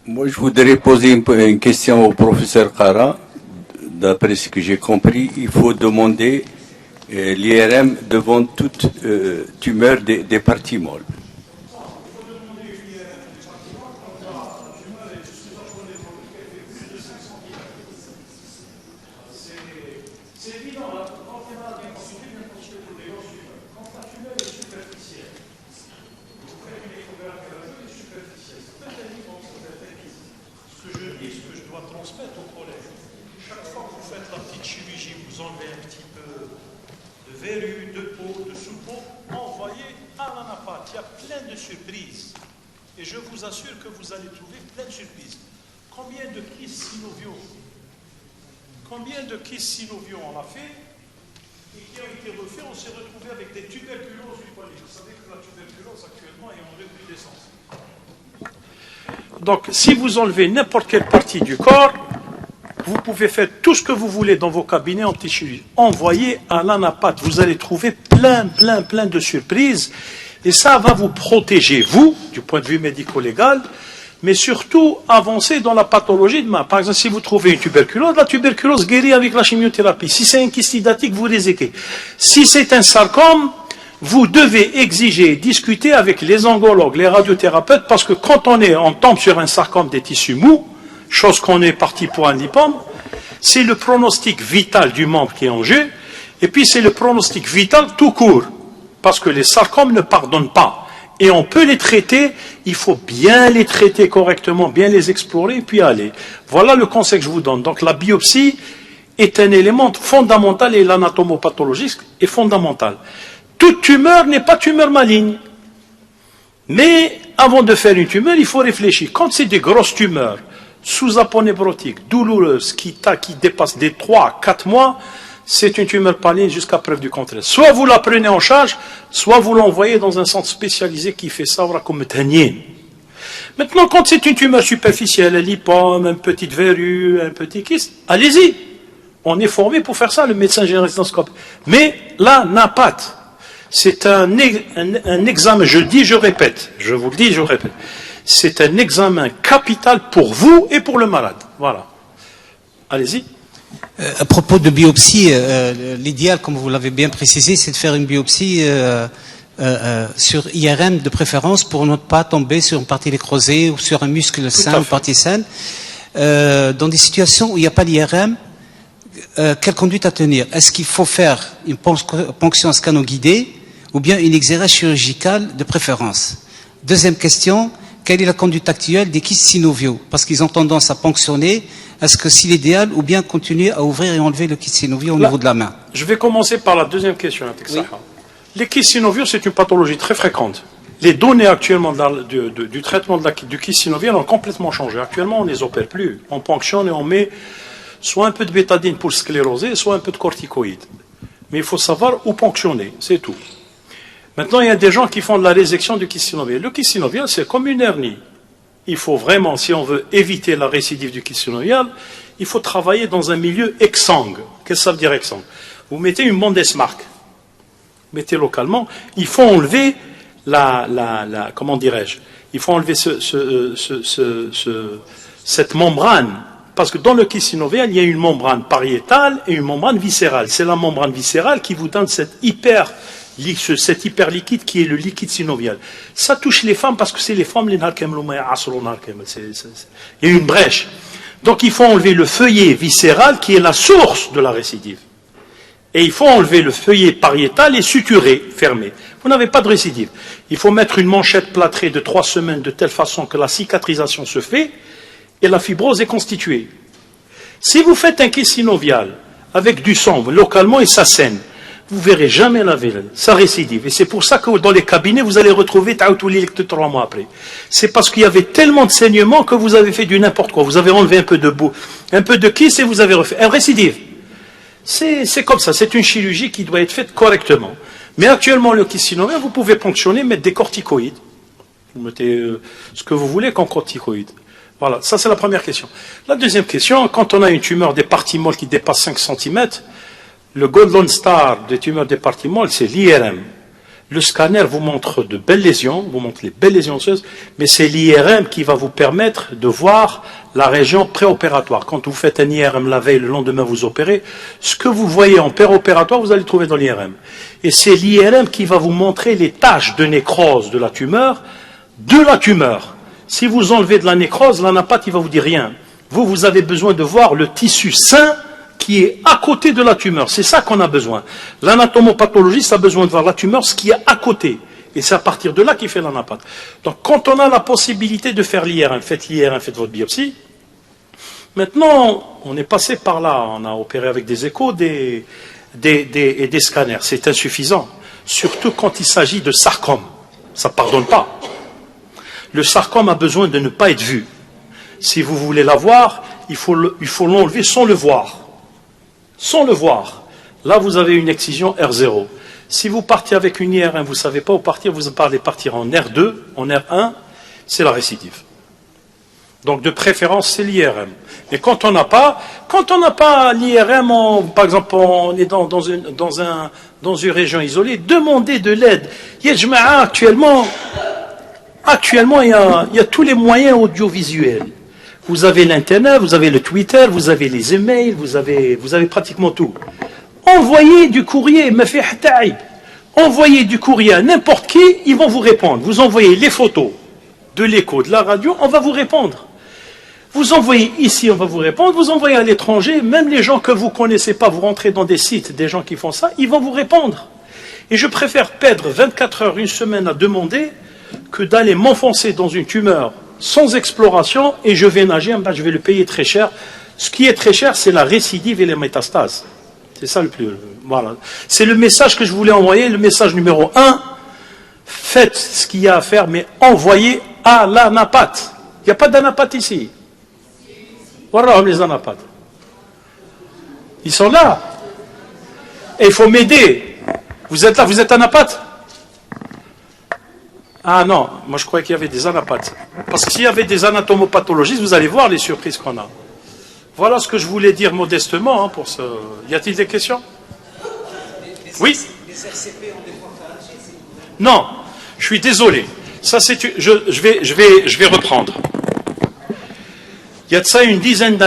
Moi, je voudrais poser une question au professeur Kara. D'après ce que j'ai compris, il faut demander l'IRM devant toute tumeur des parties molles. Et je vous assure que vous allez trouver plein de surprises. Combien de kysts synoviaux on a fait et qui ont été refaits, on s'est retrouvé avec des tuberculoses du poignet. Vous savez que la tuberculose actuellement est en recrudescence. Donc, si vous enlevez n'importe quelle partie du corps, vous pouvez faire tout ce que vous voulez dans vos cabinets en petite chirurgie. Envoyez à l'anapath, vous allez trouver plein de surprises. Et ça va vous protéger, vous, du point de vue médico-légal, mais surtout avancer dans la pathologie demain. Par exemple, si vous trouvez une tuberculose, la tuberculose guérit avec la chimiothérapie. Si c'est un kyste hydatique, vous réséquez. Si c'est un sarcome, vous devez exiger, discuter avec les oncologues, les radiothérapeutes, parce que quand on tombe sur un sarcome des tissus mous, chose qu'on est parti pour un lipome, c'est le pronostic vital du membre qui est en jeu, et puis c'est le pronostic vital tout court. Parce que les sarcomes ne pardonnent pas. Et on peut les traiter, il faut bien les traiter correctement, bien les explorer, puis aller. Voilà le conseil que je vous donne. Donc la biopsie est un élément fondamental et l'anatomopathologique est fondamental. Toute tumeur n'est pas tumeur maligne. Mais avant de faire une tumeur, il faut réfléchir. Quand c'est des grosses tumeurs, sous-aponébrotiques, douloureuses, qui dépassent des 3 à 4 mois, c'est une tumeur maligne jusqu'à preuve du contraire. Soit vous la prenez en charge, soit vous l'envoyez dans un centre spécialisé qui fait ça, comme Tanien. Maintenant, quand c'est une tumeur superficielle, un lipome, une petite verrue, un petit kyste, allez-y. On est formé pour faire ça, le médecin généraliste. Mais l'anapath, c'est un examen, je vous le dis, je répète, c'est un examen capital pour vous et pour le malade. Voilà. Allez-y. À propos de biopsie, l'idéal, comme vous l'avez bien précisé, c'est de faire une biopsie sur IRM de préférence pour ne pas tomber sur une partie nécrosée ou sur un muscle sain, une partie saine. Dans des situations où il n'y a pas d'IRM, quelle conduite à tenir? Est-ce qu'il faut faire une ponction scano-guidée ou bien une exérèse chirurgicale de préférence? Deuxième question, quelle est la conduite actuelle des kystes synoviaux? Parce qu'ils ont tendance à ponctionner. Est-ce que c'est l'idéal ou bien continuer à ouvrir et enlever le kyste synovial au niveau de la main? Je vais commencer par la deuxième question. Oui. Les kystes synoviaux, c'est une pathologie très fréquente. Les données actuellement du traitement du kyste synovial ont complètement changé. Actuellement, on ne les opère plus. On ponctionne et on met soit un peu de bétadine pour scléroser, soit un peu de corticoïdes. Mais il faut savoir où ponctionner, c'est tout. Maintenant, il y a des gens qui font de la résection du kyste synovial. Le kyste synovial, c'est comme une hernie. Il faut vraiment, si on veut éviter la récidive du kyste synovial, il faut travailler dans un milieu exsangue. Qu'est-ce que ça veut dire exsangue? Vous mettez une bande Esmark, mettez localement, il faut enlever comment dirais-je, il faut enlever cette membrane, parce que dans le kyste synovial, il y a une membrane pariétale et une membrane viscérale. C'est la membrane viscérale qui vous donne cet hyper liquide qui est le liquide synovial. Ça touche les femmes parce que c'est les femmes, il y a une brèche. Donc il faut enlever le feuillet viscéral qui est la source de la récidive. Et il faut enlever le feuillet pariétal et suturer, fermer. Vous n'avez pas de récidive. Il faut mettre une manchette plâtrée de 3 semaines de telle façon que la cicatrisation se fait et la fibrose est constituée. Si vous faites un kyste synovial avec du sang localement et ça saigne, vous ne verrez jamais ça récidive. Et c'est pour ça que dans les cabinets, vous allez retrouver Taoutouli 3 mois après. C'est parce qu'il y avait tellement de saignements que vous avez fait du n'importe quoi. Vous avez enlevé un peu de boue, un peu de kyste et vous avez refait un récidive. C'est comme ça, c'est une chirurgie qui doit être faite correctement. Mais actuellement, le kyste synovial, vous pouvez ponctionner, mettre des corticoïdes. Vous mettez ce que vous voulez comme corticoïdes. Voilà, ça c'est la première question. La deuxième question, quand on a une tumeur des parties molles qui dépasse 5 cm, le golden star des tumeurs des parties molles, c'est l'IRM. Le scanner vous montre de belles lésions, vous montre les belles lésions osseuses, mais c'est l'IRM qui va vous permettre de voir la région préopératoire. Quand vous faites un IRM la veille, le lendemain vous opérez, ce que vous voyez en préopératoire, vous allez le trouver dans l'IRM. Et c'est l'IRM qui va vous montrer les taches de nécrose de la tumeur. Si vous enlevez de la nécrose, l'anapathe, il va vous dire rien. Vous avez besoin de voir le tissu sain qui est à côté de la tumeur. C'est ça qu'on a besoin. L'anatomopathologiste a besoin de voir la tumeur, ce qui est à côté. Et c'est à partir de là qu'il fait l'anapathe. Donc quand on a la possibilité de faire l'IRM, faites votre biopsie. Maintenant, on est passé par là. On a opéré avec des échos et des scanners. C'est insuffisant. Surtout quand il s'agit de sarcome. Ça ne pardonne pas. Le sarcome a besoin de ne pas être vu. Si vous voulez l'avoir, il faut l'enlever sans le voir. Sans le voir. Là, vous avez une excision R0. Si vous partez avec une IRM, vous ne savez pas où partir, vous allez partir en R2, en R1, c'est la récidive. Donc, de préférence, c'est l'IRM. Mais quand on n'a pas l'IRM, par exemple, on est dans une région isolée, demandez de l'aide. Actuellement, il y a tous les moyens audiovisuels. Vous avez l'Internet, vous avez le Twitter, vous avez les emails, vous avez pratiquement tout. Envoyez du courrier, envoyez du courrier à n'importe qui, ils vont vous répondre. Vous envoyez les photos de l'écho, de la radio, on va vous répondre. Vous envoyez ici, on va vous répondre. Vous envoyez à l'étranger, même les gens que vous ne connaissez pas, vous rentrez dans des sites, des gens qui font ça, ils vont vous répondre. Et je préfère perdre 24 heures, une semaine à demander, que d'aller m'enfoncer dans une tumeur sans exploration, et je vais nager, je vais le payer très cher. Ce qui est très cher, c'est la récidive et les métastases. C'est ça le plus... Voilà. C'est le message que je voulais envoyer, le message numéro 1. Faites ce qu'il y a à faire, mais envoyez à l'anapathe. Il n'y a pas d'anapathe ici. Voilà les anapathes. Ils sont là. Et il faut m'aider. Vous êtes là, vous êtes anapathe? Ah non, moi je croyais qu'il y avait des anapathes. Parce que s'il y avait des anatomopathologistes, vous allez voir les surprises qu'on a. Voilà ce que je voulais dire modestement pour ce... Y a-t-il des questions? Oui? Non, je suis désolé. Ça, je vais reprendre. Il y a de ça une douzaine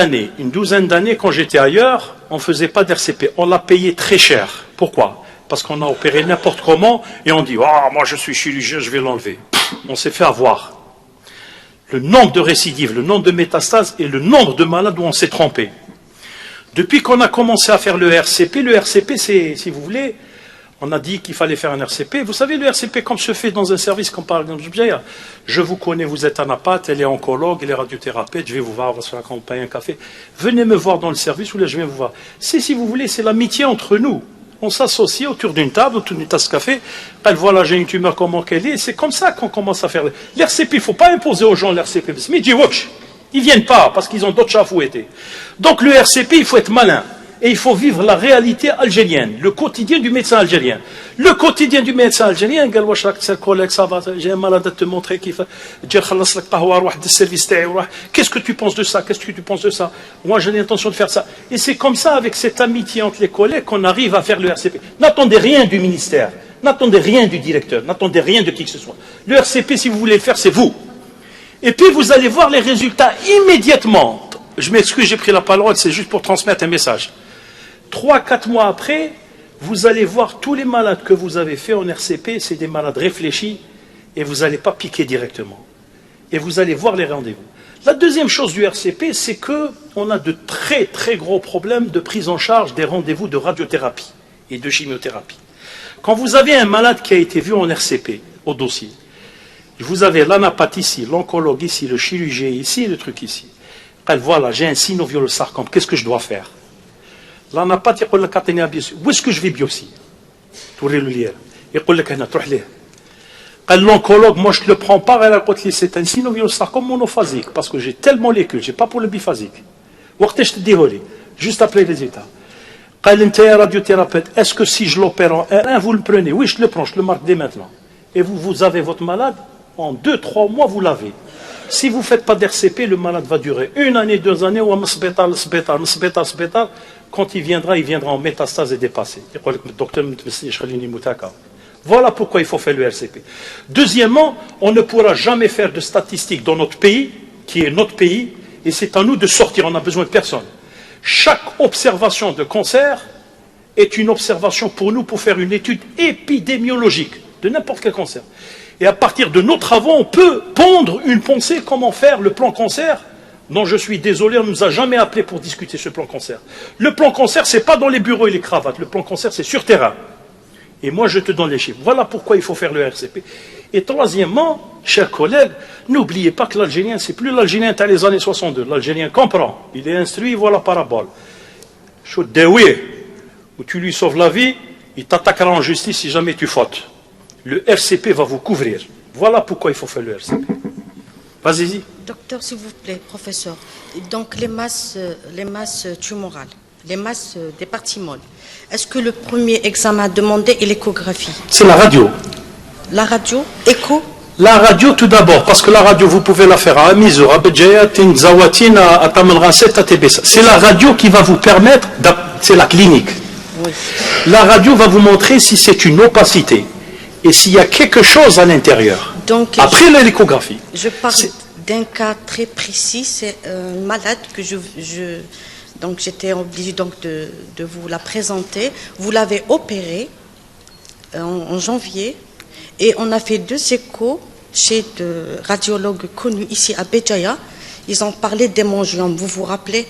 d'années, quand j'étais ailleurs, on ne faisait pas d'RCP. On l'a payé très cher. Pourquoi? Parce qu'on a opéré n'importe comment et on dit « Ah, moi je suis chirurgien, je vais l'enlever ». On s'est fait avoir. Le nombre de récidives, le nombre de métastases et le nombre de malades où on s'est trompé. Depuis qu'on a commencé à faire le RCP c'est, si vous voulez, on a dit qu'il fallait faire un RCP. Vous savez, le RCP, comme se fait dans un service, comme par exemple, je vous connais, vous êtes anapathe, elle est oncologue, elle est radiothérapeute, je vais vous voir, on va se faire un café. Venez me voir dans le service, ou là je viens vous voir. Si vous voulez, c'est l'amitié entre nous. On s'associe autour d'une table, autour d'une tasse de café. Elle voit là, j'ai une tumeur, comment qu'elle est. C'est comme ça qu'on commence à faire. L'RCP, il ne faut pas imposer aux gens l'RCP. Mais ils ne viennent pas parce qu'ils ont d'autres chats à fouetter. Donc le RCP, il faut être malin. Et il faut vivre la réalité algérienne, le quotidien du médecin algérien. Le quotidien du médecin algérien, j'ai un malade à te montrer qu'il qu'est-ce que tu penses de ça? Qu'est-ce que tu penses de ça? Moi, j'ai l'intention de faire ça. Et c'est comme ça, avec cette amitié entre les collègues, qu'on arrive à faire le RCP. N'attendez rien du ministère, n'attendez rien du directeur, n'attendez rien de qui que ce soit. Le RCP, si vous voulez le faire, c'est vous. Et puis, vous allez voir les résultats immédiatement. Je m'excuse, j'ai pris la parole, c'est juste pour transmettre un message. 3-4 mois après, vous allez voir tous les malades que vous avez fait en RCP, c'est des malades réfléchis, et vous n'allez pas piquer directement. Et vous allez voir les rendez-vous. La deuxième chose du RCP, c'est qu'on a de très très gros problèmes de prise en charge des rendez-vous de radiothérapie et de chimiothérapie. Quand vous avez un malade qui a été vu en RCP, au dossier, vous avez l'anapathe ici, l'oncologue ici, le chirurgien ici, le truc ici. Voilà, j'ai un synoviolosarcome, qu'est-ce que je dois faire? L'anapathe, il dit la biopsie. Où est-ce que je vais biopsie? Tourner le lien. Il dit l'oncologue, moi je ne le prends pas, c'est un synoviolosarcome monophasique, parce que j'ai tellement l'écule, je n'ai pas pour le biphasique. Juste après les résultats. Radiothérapeute, est-ce que si je l'opère en R1, vous le prenez? Oui, je le prends, je le marque dès maintenant. Et vous avez votre malade, en 2-3 mois, vous l'avez. Si vous ne faites pas d'RCP, le malade va durer 1 année, 2 années, ou quand il viendra en métastase et dépassé. Voilà pourquoi il faut faire le RCP. Deuxièmement, on ne pourra jamais faire de statistiques dans notre pays, qui est notre pays, et c'est à nous de sortir, on n'a besoin de personne. Chaque observation de cancer est une observation pour nous pour faire une étude épidémiologique de n'importe quel cancer. Et à partir de nos travaux, on peut pondre une pensée comment faire le plan cancer, dont je suis désolé, on ne nous a jamais appelé pour discuter ce plan cancer. Le plan cancer, ce n'est pas dans les bureaux et les cravates, le plan cancer, c'est sur terrain. Et moi, je te donne les chiffres. Voilà pourquoi il faut faire le RCP. Et troisièmement, chers collègues, n'oubliez pas que l'Algérien, c'est plus l'Algérien t'as les années 62. L'Algérien comprend, il est instruit, il voit la parabole. Où tu lui sauves la vie, il t'attaquera en justice si jamais tu fautes. Le RCP va vous couvrir. Voilà pourquoi il faut faire le RCP. Vas-y. Docteur, s'il vous plaît, professeur. Donc les masses tumorales, les masses des parties molles. Est-ce que le premier examen demandé est l'échographie? C'est la radio. La radio, écho? La radio tout d'abord, parce que la radio, vous pouvez la faire à Amizour, à Béjaïa, à Zawatin, à Tamelrasset, à Tébessa. C'est la radio qui va vous permettre, c'est la clinique. Oui. La radio va vous montrer si c'est une opacité et s'il y a quelque chose à l'intérieur. Donc, après l'échographie. Je parle d'un cas très précis, c'est un malade que donc j'étais obligée donc de vous la présenter. Vous l'avez opéré en janvier et on a fait 2 échos chez de radiologues connus ici à Béjaïa. Ils ont parlé d'hémangiome. Vous vous rappelez,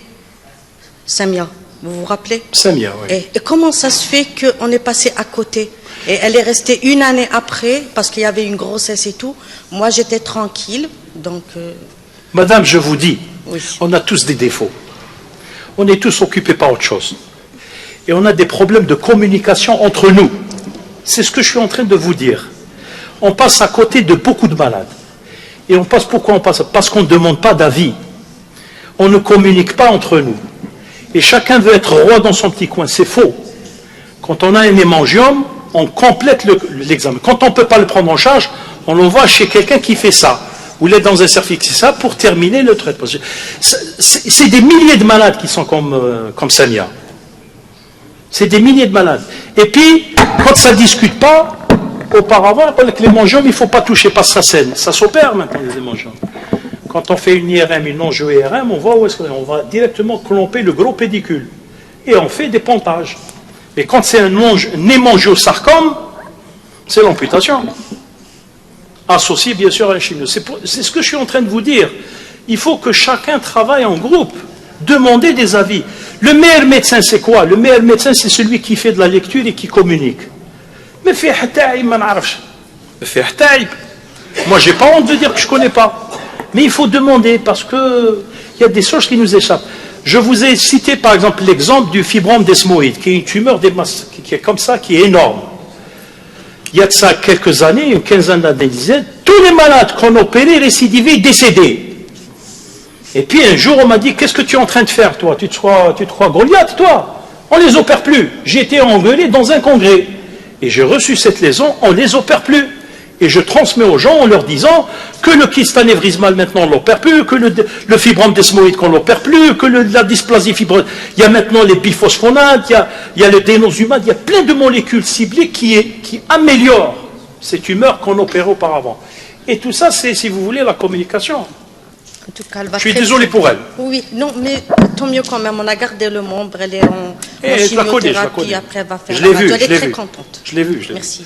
Samia? Vous vous rappelez? Samia, oui. Et comment ça se fait qu'on est passé à côté? Et elle est restée 1 année après parce qu'il y avait une grossesse et tout. Moi, j'étais tranquille. Donc, Madame, je vous dis, oui. On a tous des défauts. On est tous occupés par autre chose. Et on a des problèmes de communication entre nous. C'est ce que je suis en train de vous dire. On passe à côté de beaucoup de malades. Et pourquoi on passe? Parce qu'on ne demande pas d'avis. On ne communique pas entre nous. Et chacun veut être roi dans son petit coin. C'est faux. Quand on a un hémangiome, on complète l'examen. Quand on ne peut pas le prendre en charge, on l'envoie chez quelqu'un qui fait ça. Ou il est dans un service, c'est ça, pour terminer le traitement. C'est des milliers de malades qui sont comme Samia. C'est des milliers de malades. Et puis, quand ça ne discute pas, auparavant, avec les hémangiomes, il ne faut pas toucher, parce que ça saigne. Ça s'opère maintenant, les hémangiomes. Quand on fait une IRM, une angio-IRM, on voit où est-ce qu'on va directement clomper le gros pédicule. Et on fait des pontages. Et quand c'est un hémangiosarcome, c'est l'amputation. Associé bien sûr à un chimio. C'est ce que je suis en train de vous dire. Il faut que chacun travaille en groupe. Demander des avis. Le meilleur médecin, c'est quoi? Le meilleur médecin, c'est celui qui fait de la lecture et qui communique. Mais moi, j'ai pas honte de dire que je ne connais pas. Mais il faut demander parce qu'il y a des choses qui nous échappent. Je vous ai cité par exemple l'exemple du fibrome desmoïde, qui est une tumeur des masses, qui est comme ça, qui est énorme. Il y a de ça quelques années, une quinzaine d'années, tous les malades qu'on opérait récidivaient décédés. Et puis un jour, on m'a dit, qu'est-ce que tu es en train de faire, toi? Tu te crois Goliath, toi? On ne les opère plus. J'ai été engueulé dans un congrès. Et j'ai reçu cette lésion, on ne les opère plus. Et je transmets aux gens en leur disant que le kyste anévrismal maintenant on ne l'opère plus, que le fibrome desmoïde qu'on ne l'opère plus, que la dysplasie fibreuse. Il y a maintenant les biphosphonates, il y a le dénosumab, il y a plein de molécules ciblées qui améliorent ces tumeurs qu'on opérait auparavant. Et tout ça, c'est, si vous voulez, la communication. En tout cas, je suis désolé pour elle. Oui, non, mais tant mieux quand même. On a gardé le membre, elle est en chimiothérapie, après elle va faire la radio. Elle est très contente. Je l'ai vu. Merci.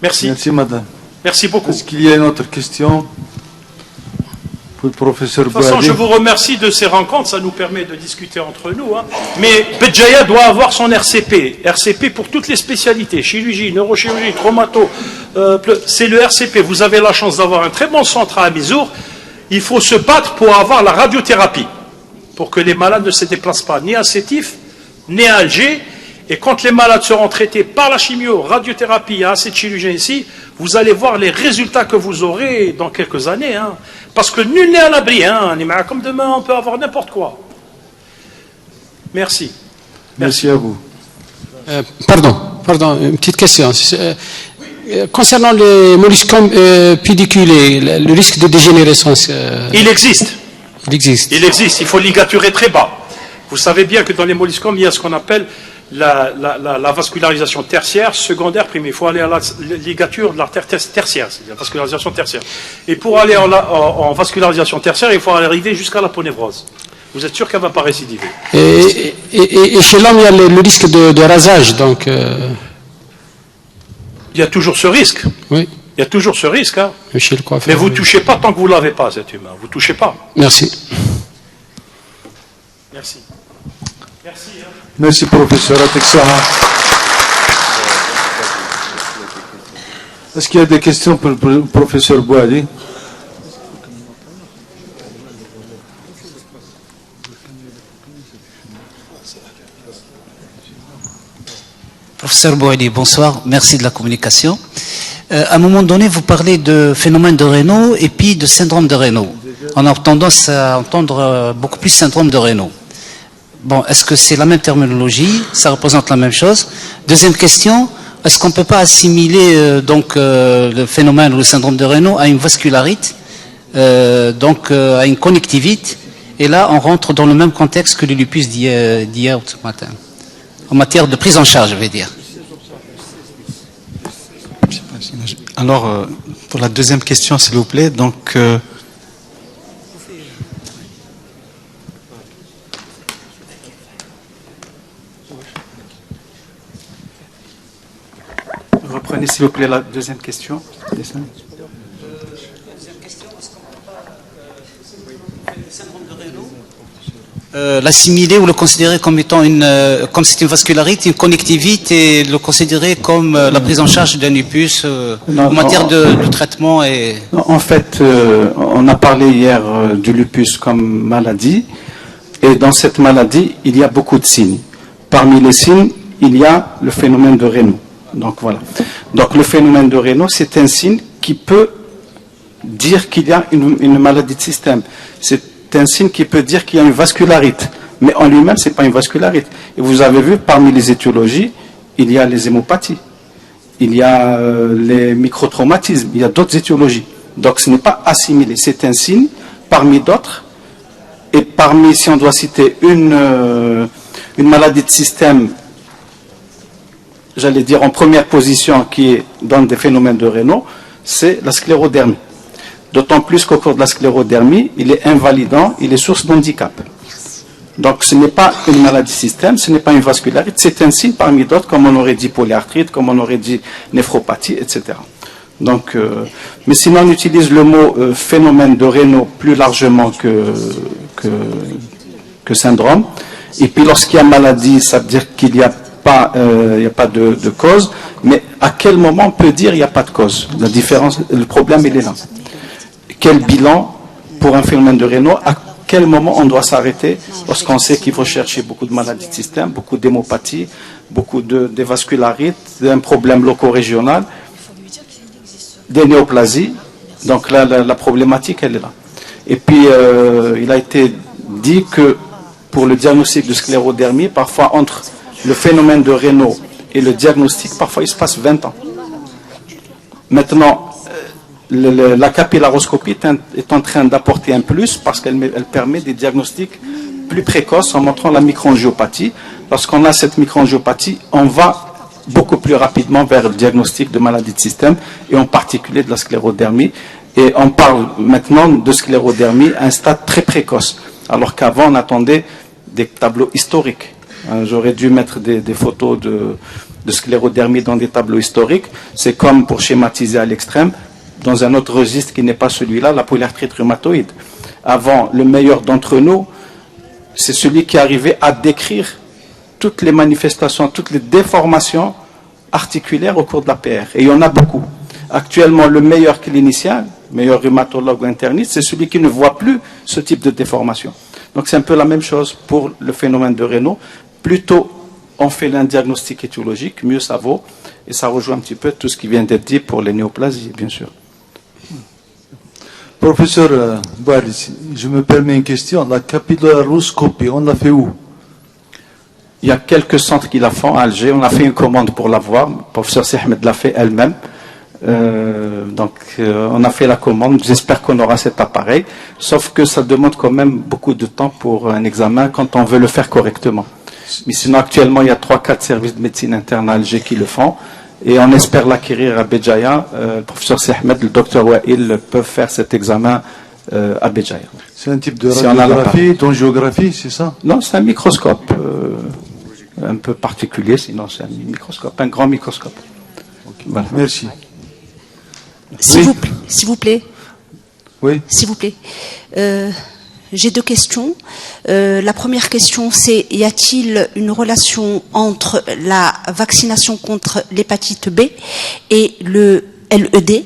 Merci. Merci, madame. Merci beaucoup. Est-ce qu'il y a une autre question pour le professeur Bouhaddi? De toute façon, je vous remercie de ces rencontres, ça nous permet de discuter entre nous. Hein. Mais Béjaïa doit avoir son RCP. RCP pour toutes les spécialités, chirurgie, neurochirurgie, traumato. C'est le RCP. Vous avez la chance d'avoir un très bon centre à Amizour. Il faut se battre pour avoir la radiothérapie, pour que les malades ne se déplacent pas, ni à Sétif, ni à Alger. Et quand les malades seront traités par la chimio, radiothérapie, à ces chirurgiens ici, vous allez voir les résultats que vous aurez dans quelques années. Hein. Parce que nul n'est à l'abri. Hein. Comme demain, on peut avoir n'importe quoi. Merci. Merci à vous. Pardon, une petite question. Concernant les molluscomes pédiculés, le risque de dégénérescence... Il existe. Il existe. Il faut ligaturer très bas. Vous savez bien que dans les molluscomes, il y a ce qu'on appelle la vascularisation tertiaire, secondaire, primaire. Il faut aller à la ligature de l'artère tertiaire, c'est la vascularisation tertiaire. Et pour aller en vascularisation tertiaire, il faut arriver jusqu'à la ponévrose. Vous êtes sûr qu'elle ne va pas récidiver? Et chez l'homme, il y a le risque de rasage, donc... Il y a toujours ce risque. Oui. Il y a toujours ce risque. Hein. Chez le coiffeur, mais vous ne oui. touchez pas tant que vous ne l'avez pas, cet humain. Vous ne touchez pas. Merci. Merci. Merci. Hein. Merci, professeur Atexara. Est-ce qu'il y a des questions pour le professeur Bouhaddi? Professeur Bouhaddi, bonsoir, merci de la communication. À un moment donné, vous parlez de phénomène de Raynaud et puis de syndrome de Raynaud. On a tendance à entendre beaucoup plus syndrome de Raynaud. Bon, est-ce que c'est la même terminologie? Ça représente la même chose? Deuxième question, est-ce qu'on ne peut pas assimiler le phénomène ou le syndrome de Raynaud à une vascularite, à une connectivite? Et là, on rentre dans le même contexte que le lupus d'hier ou de ce matin. En matière de prise en charge, je vais dire. Alors, pour la deuxième question, s'il vous plaît, donc... reprenez, s'il vous plaît, la deuxième question. L'assimiler ou le considérer comme étant comme c'est une vascularite, une connectivite, et le considérer comme la prise en charge d'un lupus en matière de traitement et... En fait, on a parlé hier du lupus comme maladie, et dans cette maladie, il y a beaucoup de signes. Parmi les signes, il y a le phénomène de Raynaud. Donc voilà. Donc le phénomène de Raynaud, c'est un signe qui peut dire qu'il y a une maladie de système. C'est un signe qui peut dire qu'il y a une vascularite. Mais en lui-même, ce n'est pas une vascularite. Et vous avez vu, parmi les étiologies, il y a les hémopathies, il y a les microtraumatismes, il y a d'autres étiologies. Donc ce n'est pas assimilé. C'est un signe parmi d'autres. Et parmi, si on doit citer une maladie de système, j'allais dire en première position, qui donne des phénomènes de Raynaud, c'est la sclérodermie. D'autant plus qu'au cours de la sclérodermie, il est invalidant, il est source d'handicap. Donc ce n'est pas une maladie système, ce n'est pas une vascularite, c'est un signe parmi d'autres, comme on aurait dit polyarthrite, comme on aurait dit néphropathie, etc. Donc, mais sinon on utilise le mot phénomène de Raynaud plus largement que syndrome. Et puis lorsqu'il y a maladie, ça veut dire qu'il n'y a pas, de cause, mais à quel moment on peut dire qu'il n'y a pas de cause? La différence, le problème il est là. Quel bilan pour un phénomène de Raynaud? À quel moment on doit s'arrêter lorsqu'on sait qu'il faut chercher beaucoup de maladies de système, beaucoup d'hémopathie, beaucoup de vascularites, d'un problème loco-régional, des néoplasies? Donc là, la problématique, elle est là. Et puis, il a été dit que pour le diagnostic de sclérodermie, parfois entre le phénomène de Raynaud et le diagnostic, parfois il se passe 20 ans. Maintenant, la capillaroscopie est en train d'apporter un plus parce qu'elle permet des diagnostics plus précoces en montrant la microangiopathie. Lorsqu'on a cette microangiopathie, on va beaucoup plus rapidement vers le diagnostic de maladies de système et en particulier de la sclérodermie. Et on parle maintenant de sclérodermie à un stade très précoce, alors qu'avant on attendait des tableaux historiques. J'aurais dû mettre des photos de sclérodermie dans des tableaux historiques. C'est comme, pour schématiser à l'extrême, dans un autre registre qui n'est pas celui-là, la polyarthrite rhumatoïde. Avant, le meilleur d'entre nous, c'est celui qui arrivait à décrire toutes les manifestations, toutes les déformations articulaires au cours de la PR. Et il y en a beaucoup. Actuellement, le meilleur clinicien, meilleur rhumatologue ou interniste, c'est celui qui ne voit plus ce type de déformation. Donc c'est un peu la même chose pour le phénomène de Raynaud. Plus tôt on fait un diagnostic étiologique, mieux ça vaut. Et ça rejoint un petit peu tout ce qui vient d'être dit pour les néoplasies, bien sûr. Professeur Bouhaddi, je me permets une question. La capillaroscopie, on l'a fait où? Il y a quelques centres qui la font à Alger. On a fait une commande pour l'avoir. Le professeur Sehmed l'a fait elle-même. On a fait la commande. J'espère qu'on aura cet appareil. Sauf que ça demande quand même beaucoup de temps pour un examen quand on veut le faire correctement. Mais sinon, actuellement, il y a 3-4 services de médecine interne à Alger qui le font. Et on espère l'acquérir à Béjaïa. Le professeur Sehmed, le docteur Wael peuvent faire cet examen à Béjaïa. C'est un type de Si on a la radiographie, d'angiographie, c'est ça? Non, c'est un microscope un peu particulier, sinon c'est un microscope, un grand microscope. Voilà. Merci. S'il vous plaît. Oui. S'il vous plaît. J'ai deux questions. La première question, c'est y a-t-il une relation entre la vaccination contre l'hépatite B et le LED?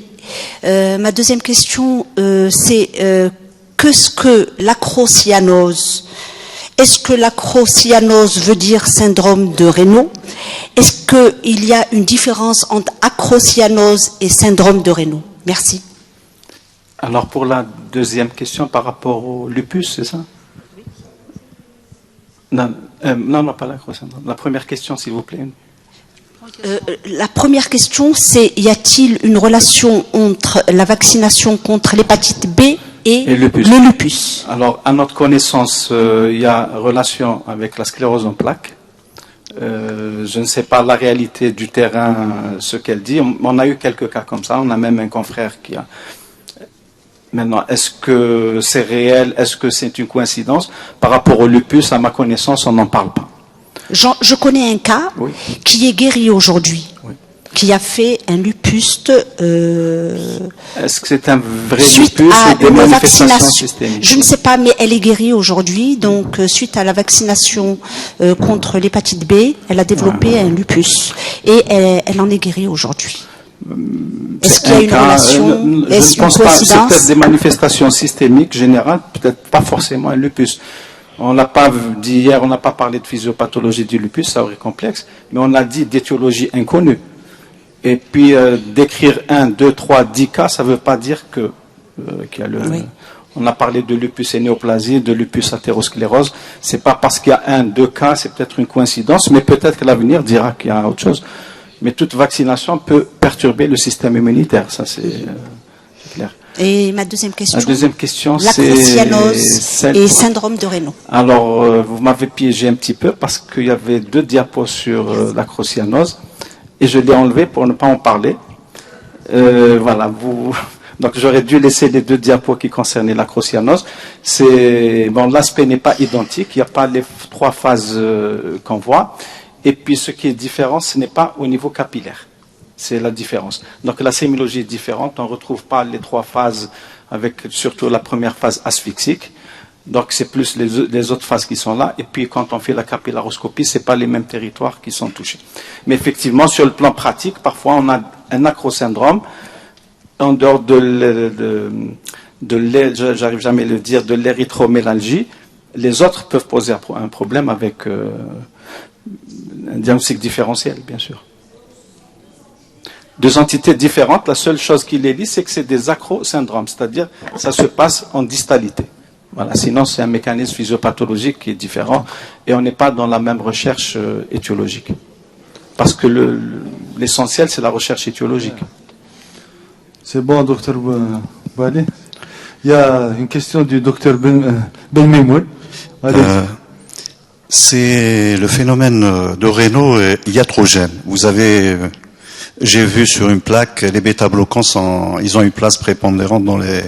Ma deuxième question, c'est qu'est-ce que l'acrocyanose? Est-ce que l'acrocyanose veut dire syndrome de Raynaud? Est-ce qu'il y a une différence entre acrocyanose et syndrome de Raynaud? Merci. Alors pour la deuxième question par rapport au lupus, c'est ça? Non, pas l'acrosyndrome. La première question, s'il vous plaît. La première question, c'est y a-t-il une relation entre la vaccination contre l'hépatite B et le lupus? Alors, à notre connaissance, il y a relation avec la sclérose en plaques. Je ne sais pas la réalité du terrain, ce qu'elle dit. On a eu quelques cas comme ça. On a même un confrère qui a... Maintenant, est-ce que c'est réel? Est-ce que c'est une coïncidence? Par rapport au lupus, à ma connaissance, on n'en parle pas. Je connais un cas qui est guéri aujourd'hui, qui a fait un lupus. Est-ce que c'est un vrai suite lupus à ou des une manifestations vaccination? systémiques? Je ne sais pas, mais elle est guérie aujourd'hui. Donc, suite à la vaccination contre l'hépatite B, elle a développé un lupus et elle en est guérie aujourd'hui. Est-ce qu'il y a une relation? Est-ce Je ne pense pas. C'est peut-être des manifestations systémiques générales, peut-être pas forcément un lupus. On l'a pas dit hier, on n'a pas parlé de physiopathologie du lupus, ça aurait complexe, mais on a dit d'étiologie inconnue. Et puis d'écrire 1, 2, 3, 10 cas, ça ne veut pas dire que qu'il y a le. On a parlé de lupus et néoplasie, de lupus athérosclérose. C'est pas parce qu'il y a 1, 2 cas, c'est peut-être une coïncidence, mais peut-être que l'avenir dira qu'il y a autre chose. Mais toute vaccination peut perturber le système immunitaire, ça c'est clair. Et ma deuxième question? La deuxième question, c'est l'acrocyanose et syndrome de Raynaud. Alors, vous m'avez piégé un petit peu parce qu'il y avait 2 diapos sur l'acrocyanose et je l'ai enlevé pour ne pas en parler. Voilà, donc j'aurais dû laisser les 2 diapos qui concernaient l'acrocyanose. L'aspect n'est pas identique, il n'y a pas les 3 phases qu'on voit. Et puis ce qui est différent, ce n'est pas au niveau capillaire. C'est la différence. Donc la sémiologie est différente. On ne retrouve pas les 3 phases avec surtout la première phase asphyxique. Donc c'est plus les autres phases qui sont là. Et puis quand on fait la capillaroscopie, ce n'est pas les mêmes territoires qui sont touchés. Mais effectivement, sur le plan pratique, parfois on a un acrosyndrome en dehors j'arrive jamais à le dire, de l'érythromélalgie. Les autres peuvent poser un problème avec un diagnostic différentiel, bien sûr. 2 entités différentes, la seule chose qui les lie, c'est que c'est des acrosyndromes, c'est-à-dire ça se passe en distalité. Voilà, sinon c'est un mécanisme physiopathologique qui est différent et on n'est pas dans la même recherche étiologique. Parce que l'essentiel, c'est la recherche étiologique. C'est bon, docteur Bali. Il y a une question du docteur Benmemoun. Allez. C'est le phénomène de Raynaud iatrogène. J'ai vu sur une plaque, les bêta-bloquants ils ont une place prépondérante dans les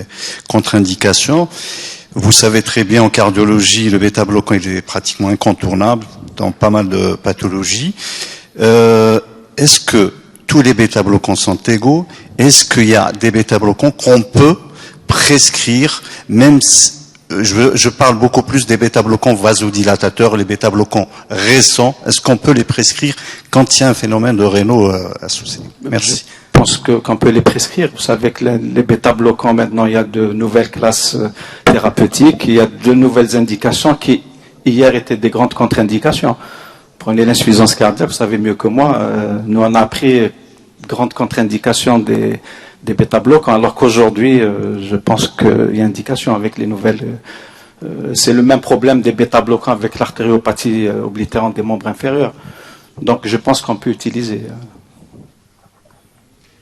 contre-indications. Vous savez très bien, en cardiologie, le bêta-bloquant, il est pratiquement incontournable dans pas mal de pathologies. Est-ce que tous les bêta-bloquants sont égaux? Est-ce qu'il y a des bêta-bloquants qu'on peut prescrire, même si, je parle beaucoup plus des bêta-bloquants vasodilatateurs, les bêta-bloquants récents. Est-ce qu'on peut les prescrire quand il y a un phénomène de Raynaud associé? Merci. Je pense qu'on peut les prescrire. Vous savez que les bêta-bloquants, maintenant, il y a de nouvelles classes thérapeutiques, il y a de nouvelles indications qui, hier, étaient des grandes contre-indications. Prenez l'insuffisance cardiaque, vous savez mieux que moi, nous on a appris grande contre-indication des bêta-bloquants, alors qu'aujourd'hui, je pense qu'il y a indication avec les nouvelles. C'est le même problème des bêta-bloquants avec l'artériopathie oblitérante des membres inférieurs. Donc je pense qu'on peut utiliser.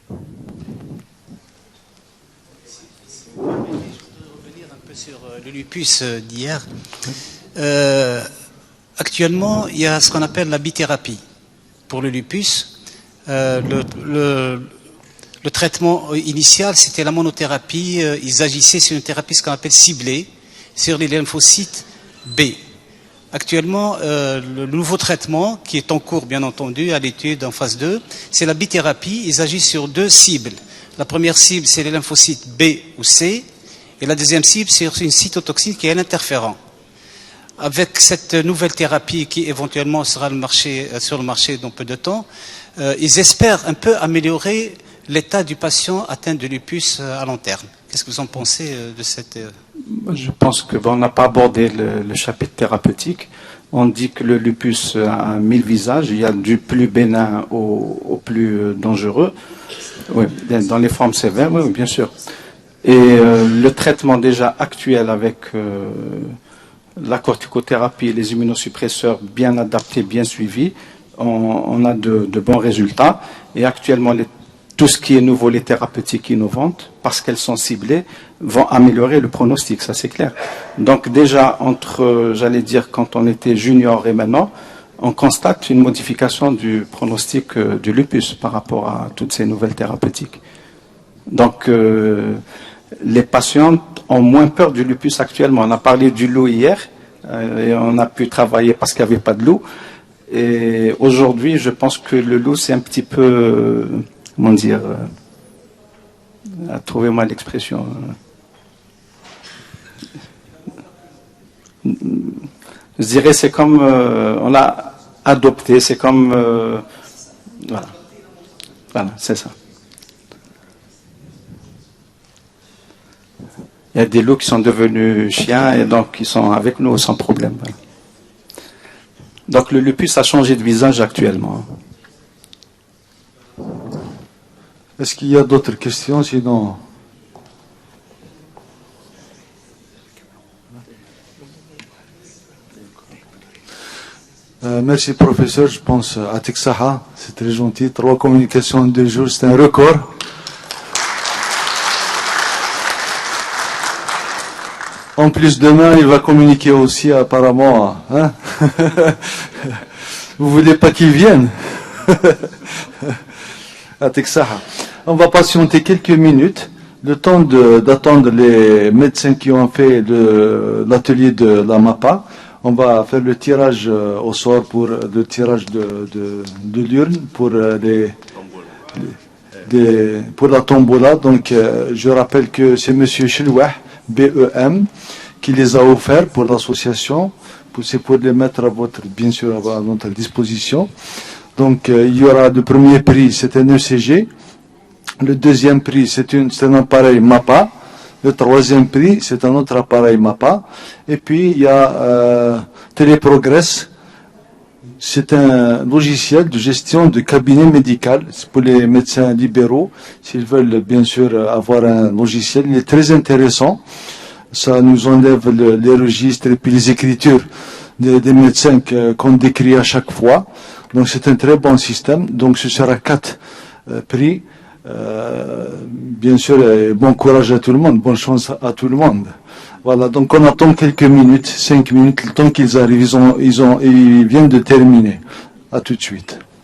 Je voudrais revenir un peu sur le lupus d'hier. Actuellement, il y a ce qu'on appelle la bithérapie pour le lupus. Le traitement initial, c'était la monothérapie. Ils agissaient sur une thérapie, ce qu'on appelle ciblée, sur les lymphocytes B. Actuellement, le nouveau traitement, qui est en cours, bien entendu, à l'étude en phase 2, c'est la bithérapie. Ils agissent sur 2 cibles. La première cible, c'est les lymphocytes B ou C, et la deuxième cible, c'est une cytotoxine qui est l'interféron. Avec cette nouvelle thérapie qui éventuellement sera sur le marché dans peu de temps, ils espèrent un peu améliorer l'état du patient atteint de lupus à long terme. Qu'est-ce que vous en pensez de cette... Je pense qu'on n'a pas abordé le chapitre thérapeutique. On dit que le lupus a 1000 visages. Il y a du plus bénin au plus dangereux. Oui, dans les formes sévères, oui, bien sûr. Et le traitement déjà actuel avec la corticothérapie et les immunosuppresseurs bien adaptés, bien suivis, on a de bons résultats. Et actuellement, tout ce qui est nouveau, les thérapeutiques innovantes, parce qu'elles sont ciblées, vont améliorer le pronostic, ça c'est clair. Donc déjà, j'allais dire, quand on était junior et maintenant, on constate une modification du pronostic du lupus par rapport à toutes ces nouvelles thérapeutiques. Donc, les patients ont moins peur du lupus actuellement. On a parlé du loup hier, et on a pu travailler parce qu'il n'y avait pas de loup. Et aujourd'hui, je pense que le loup, c'est un petit peu, comment dire, trouvez-moi l'expression. Je dirais, c'est comme, on l'a adopté, c'est comme, voilà, c'est ça. Il y a des loups qui sont devenus chiens et donc ils sont avec nous sans problème. Voilà. Donc le lupus a changé de visage actuellement. Est-ce qu'il y a d'autres questions? Sinon... merci professeur, je pense à Texaha, c'est très gentil. 3 communications en 2 jours, c'est un record. En plus, demain, il va communiquer aussi apparemment. Hein. Vous voulez pas qu'il vienne à Texaha. On va patienter quelques minutes, le temps d'attendre les médecins qui ont fait l'atelier de la MAPA. On va faire le tirage au sort pour le tirage de l'urne pour pour la tombola. Donc, je rappelle que c'est Monsieur Chilwah, BEM, qui les a offerts pour l'association. C'est pour les mettre bien sûr, à notre disposition. Donc, il y aura le premier prix, c'est un ECG. Le deuxième prix, c'est un appareil MAPA. Le troisième prix, c'est un autre appareil MAPA. Et puis, il y a Téléprogress. C'est un logiciel de gestion de cabinet médical. C'est pour les médecins libéraux. S'ils veulent, bien sûr, avoir un logiciel, il est très intéressant. Ça nous enlève les registres et puis les écritures des médecins qu'on décrit à chaque fois. Donc, c'est un très bon système. Donc, ce sera 4 prix. Bien sûr, bon courage à tout le monde, bonne chance à tout le monde. Voilà, donc on attend quelques minutes, 5 minutes, le temps qu'ils arrivent, ils viennent de terminer. À tout de suite.